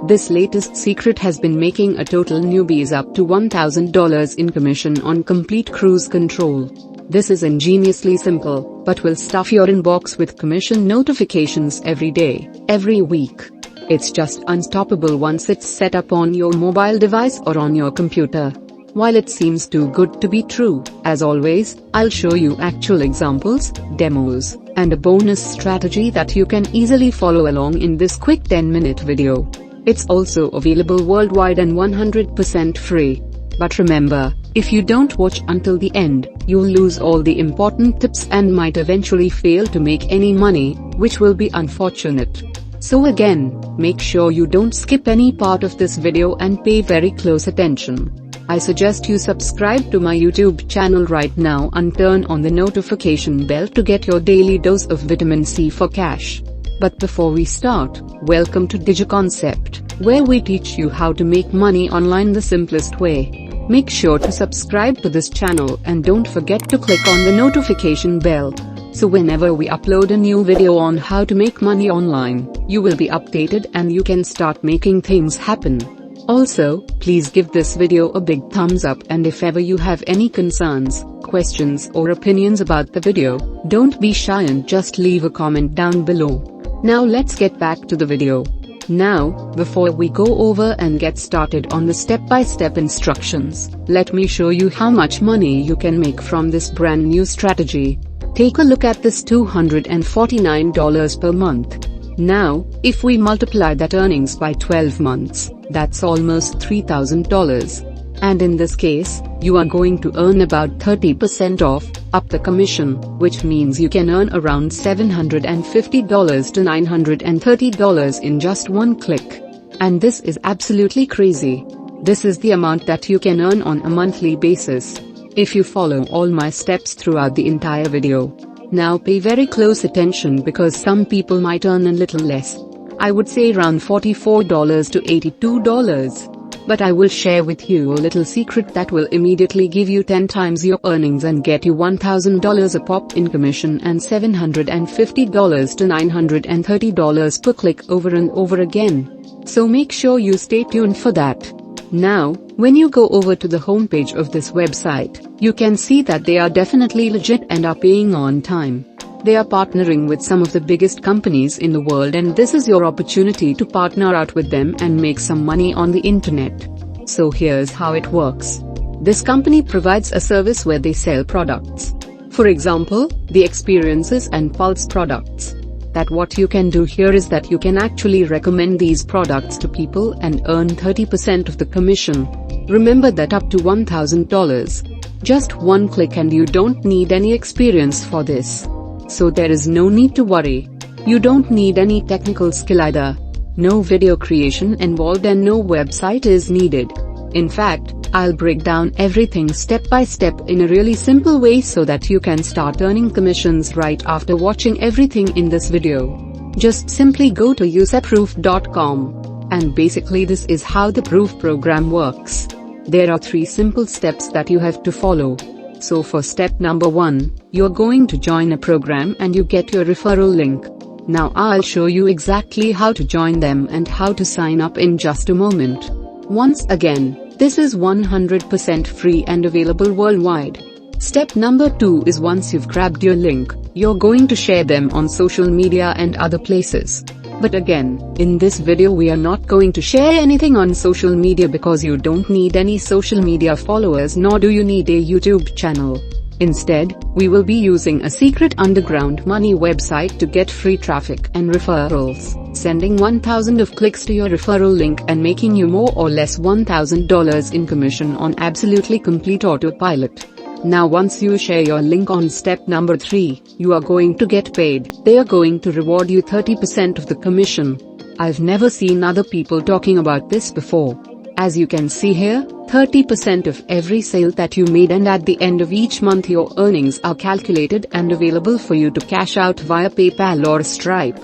This latest secret has been making a total newbies up to $1,000 in commission on complete cruise control. This is ingeniously simple, but will stuff your inbox with commission notifications every day, every week. It's just unstoppable once it's set up on your mobile device or on your computer. While it seems too good to be true, as always, I'll show you actual examples, demos, and a bonus strategy that you can easily follow along in this quick 10-minute video. It's also available worldwide and 100% free. But remember, if you don't watch until the end, you'll lose all the important tips and might eventually fail to make any money, which will be unfortunate. So again, make sure you don't skip any part of this video and pay very close attention. I suggest you subscribe to my YouTube channel right now and turn on the notification bell to get your daily dose of vitamin C for cash. But before we start, welcome to DigiConcept, where we teach you how to make money online the simplest way. Make sure to subscribe to this channel and don't forget to click on the notification bell. So whenever we upload a new video on how to make money online, you will be updated and you can start making things happen. Also, please give this video a big thumbs up, and if ever you have any concerns, questions or opinions about the video, don't be shy and just leave a comment down below. Now let's get back to the video. Now, before we go over and get started on the step-by-step instructions, let me show you how much money you can make from this brand new strategy. Take a look at this $249 per month. Now, if we multiply that earnings by 12 months, that's almost $3,000. And in this case, you are going to earn about 30% off, up the commission, which means you can earn around $750 to $930 in just one click. And this is absolutely crazy. This is the amount that you can earn on a monthly basis, if you follow all my steps throughout the entire video. Now pay very close attention because some people might earn a little less. I would say around $44 to $82. But I will share with you a little secret that will immediately give you 10 times your earnings and get you $1,000 a pop in commission and $750 to $930 per click over and over again. So make sure you stay tuned for that. Now, when you go over to the homepage of this website, you can see that they are definitely legit and are paying on time. They are partnering with some of the biggest companies in the world, and this is your opportunity to partner out with them and make some money on the internet. So here's how it works. This company provides a service where they sell products. For example, the Experiences and Pulse products. That what you can do here is that you can actually recommend these products to people and earn 30% of the commission. Remember that up to $1,000. Just one click and you don't need any experience for this. So there is no need to worry. You don't need any technical skill either. No video creation involved and no website is needed. In fact, I'll break down everything step by step in a really simple way so that you can start earning commissions right after watching everything in this video. Just simply go to useproof.com. And basically this is how the Proof program works. There are 3 simple steps that you have to follow. So for step number 1, you're going to join a program and you get your referral link. Now I'll show you exactly how to join them and how to sign up in just a moment. Once again, this is 100% free and available worldwide. Step number 2 is once you've grabbed your link, you're going to share them on social media and other places. But again, in this video we are not going to share anything on social media because you don't need any social media followers nor do you need a YouTube channel. Instead, we will be using a secret underground money website to get free traffic and referrals, sending 1,000 of clicks to your referral link and making you more or less $1,000 in commission on absolutely complete autopilot. Now once you share your link on step number 3, you are going to get paid. They are going to reward you 30% of the commission. I've never seen other people talking about this before. As you can see here, 30% of every sale that you made, and at the end of each month your earnings are calculated and available for you to cash out via PayPal or Stripe.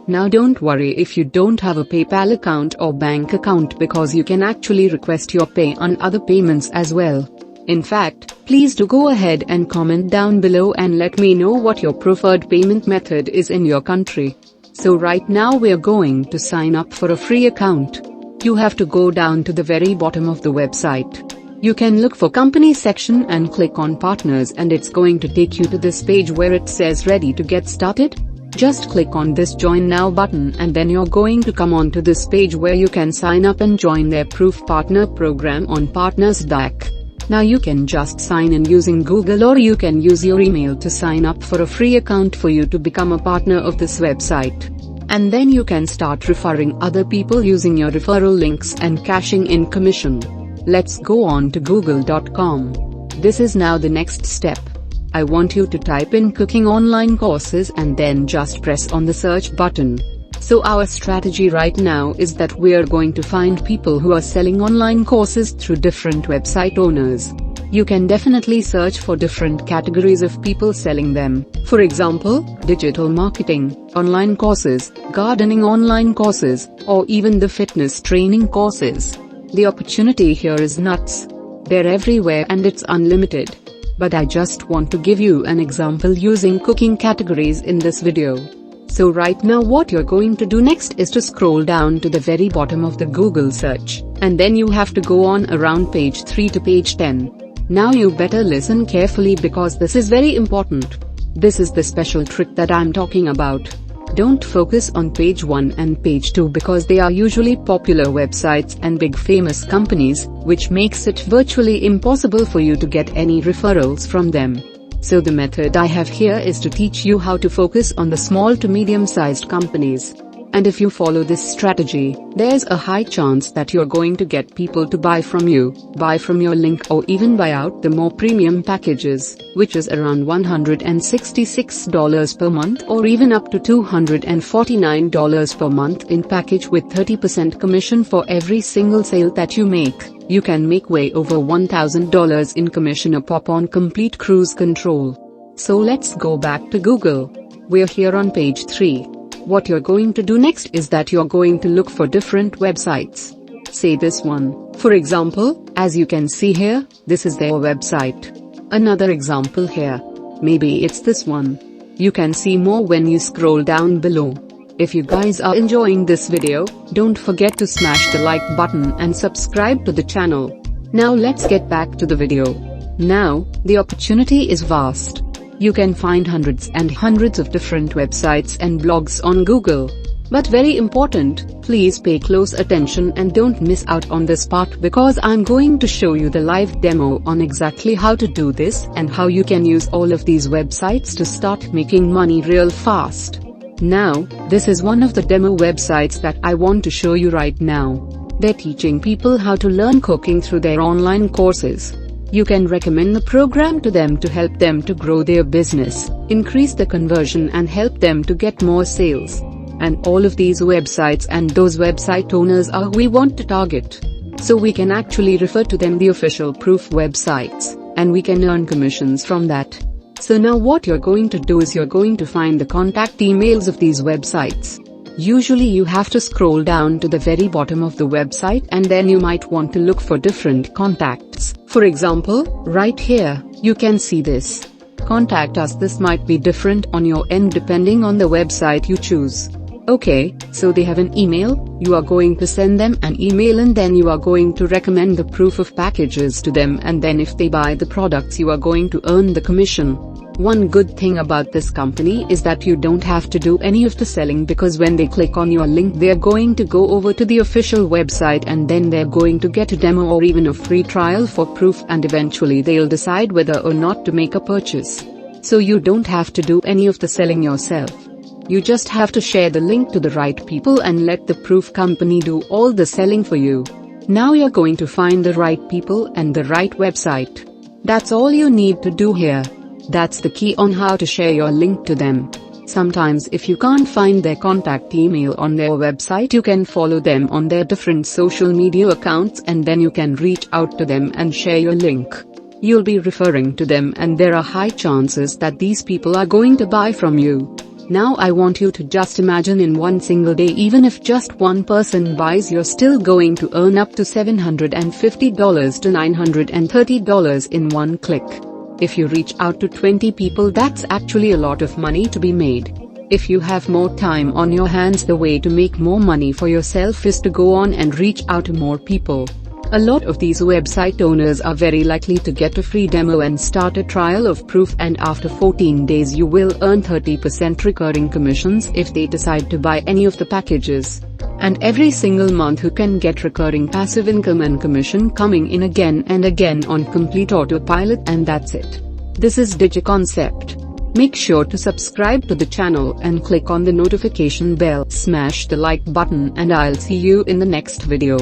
Now don't worry if you don't have a PayPal account or bank account because you can actually request your pay on other payments as well. In fact, please do go ahead and comment down below and let me know what your preferred payment method is in your country. So right now we're going to sign up for a free account. You have to go down to the very bottom of the website. You can look for company section and click on partners, and it's going to take you to this page where it says ready to get started. Just click on this join now button, and then you're going to come on to this page where you can sign up and join their Proof Partner program on Partners.dak. Now you can just sign in using Google, or you can use your email to sign up for a free account for you to become a partner of this website. And then you can start referring other people using your referral links and cashing in commission. Let's go on to google.com. This is now the next step. I want you to type in cooking online courses and then just press on the search button. So our strategy right now is that we are going to find people who are selling online courses through different website owners. You can definitely search for different categories of people selling them. For example, digital marketing, online courses, gardening online courses, or even the fitness training courses. The opportunity here is nuts. They're everywhere and it's unlimited. But I just want to give you an example using cooking categories in this video. So right now what you're going to do next is to scroll down to the very bottom of the Google search, and then you have to go on around page 3 to page 10. Now you better listen carefully because this is very important. This is the special trick that I'm talking about. Don't focus on page 1 and page 2 because they are usually popular websites and big famous companies, which makes it virtually impossible for you to get any referrals from them. So the method I have here is to teach you how to focus on the small to medium-sized companies. And if you follow this strategy, there's a high chance that you're going to get people to buy from you, buy from your link, or even buy out the more premium packages, which is around $166 per month or even up to $249 per month in package with 30% commission for every single sale that you make. You can make way over $1,000 in commission a pop on complete cruise control. So let's go back to Google. We're here on page 3. What you're going to do next is that you're going to look for different websites. Say this one. For example, as you can see here, this is their website. Another example here. Maybe it's this one. You can see more when you scroll down below. If you guys are enjoying this video, don't forget to smash the like button and subscribe to the channel. Now let's get back to the video. Now, the opportunity is vast. You can find hundreds and hundreds of different websites and blogs on Google. But very important, please pay close attention and don't miss out on this part because I'm going to show you the live demo on exactly how to do this and how you can use all of these websites to start making money real fast. Now, this is one of the demo websites that I want to show you right now. They're teaching people how to learn cooking through their online courses. You can recommend the program to them to help them to grow their business, increase the conversion and help them to get more sales. And all of these websites and those website owners are who we want to target. So we can actually refer to them the official Proof websites, and we can earn commissions from that. So now what you're going to do is you're going to find the contact emails of these websites. Usually you have to scroll down to the very bottom of the website and then you might want to look for different contacts. For example, right here, you can see this. Contact us. This might be different on your end depending on the website you choose. Okay, so they have an email, you are going to send them an email and then you are going to recommend the proof of packages to them, and then if they buy the products you are going to earn the commission. One good thing about this company is that you don't have to do any of the selling because when they click on your link they're going to go over to the official website and then they're going to get a demo or even a free trial for Proof, and eventually they'll decide whether or not to make a purchase. So you don't have to do any of the selling yourself. You just have to share the link to the right people and let the Proof company do all the selling for you. Now you're going to find the right people and the right website. That's all you need to do here. That's the key on how to share your link to them. Sometimes if you can't find their contact email on their website, you can follow them on their different social media accounts and then you can reach out to them and share your link. You'll be referring to them and there are high chances that these people are going to buy from you. Now I want you to just imagine in one single day, even if just one person buys, you're still going to earn up to $750 to $930 in one click. If you reach out to 20 people, that's actually a lot of money to be made. If you have more time on your hands, the way to make more money for yourself is to go on and reach out to more people. A lot of these website owners are very likely to get a free demo and start a trial of proof, and after 14 days you will earn 30% recurring commissions if they decide to buy any of the packages. And every single month you can get recurring passive income and commission coming in again and again on complete autopilot, and that's it. This is DigiConcept. Make sure to subscribe to the channel and click on the notification bell. Smash the like button, and I'll see you in the next video.